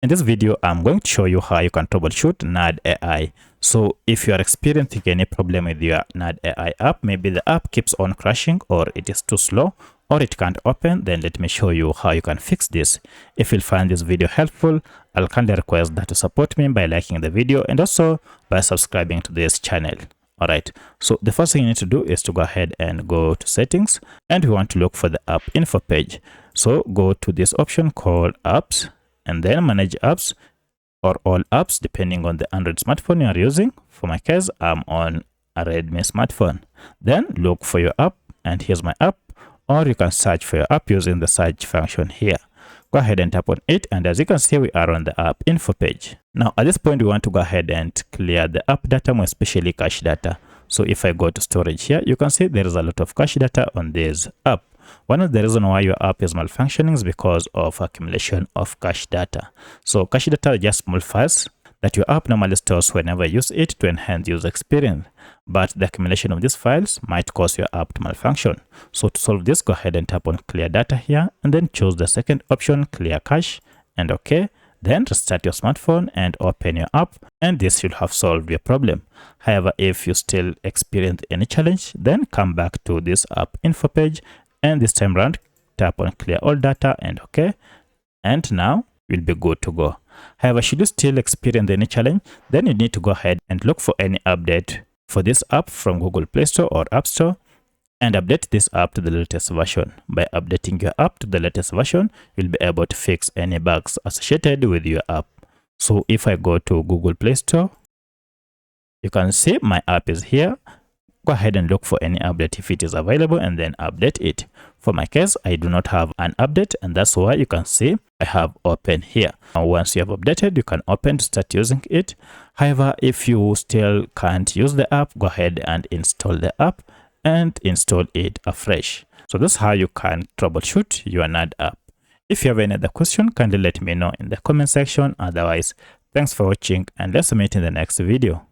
In this video, I'm going to show you how you can troubleshoot NAD AI. So if you are experiencing any problem with your NAD AI app, maybe the app keeps on crashing, or it is too slow, or it can't open, then let me show you how you can fix this. If you find this video helpful, I'll kindly request that to support me by liking the video and also by subscribing to this channel. Alright, so the first thing you need to do is to go ahead and go to settings, and we want to look for the app info page. So go to this option called apps, and then manage apps or all apps depending on the Android smartphone you are using. For my case, I'm on a Redmi smartphone. Then look for your app, and here's my app, or you can search for your app using the search function here. Go ahead and tap on it, and as you can see, we are on the app info page. Now at this point, we want to go ahead and clear the app data, more especially cache data. So if I go to storage here, you can see there is a lot of cache data on this app. One of the reasons why your app is malfunctioning is because of accumulation of cache data. So cache data are just small files that your app normally stores whenever you use it to enhance user experience. But the accumulation of these files might cause your app to malfunction. So to solve this, go ahead and tap on clear data here, and then choose the second option, clear cache, and OK. Then restart your smartphone and open your app, and this should have solved your problem. However, if you still experience any challenge, then come back to this app info page, and this time around tap on clear all data and OK, and now you'll be good to go. However, should you still experience any challenge, then you need to go ahead and look for any update for this app from Google Play Store or App Store, and update this app to the latest version. By updating your app to the latest version, you'll be able to fix any bugs associated with your app. So if I go to Google Play Store, you can see my app is here. Go ahead and look for any update if it is available, and then update it. For my case, I do not have an update, and that's why you can see I have open here. Now, once you have updated, you can open to start using it. However, if you still can't use the app, go ahead and install the app and install it afresh. So that's how you can troubleshoot your NAD app. If you have any other question, kindly let me know in the comment section. Otherwise, thanks for watching, and let's meet in the next video.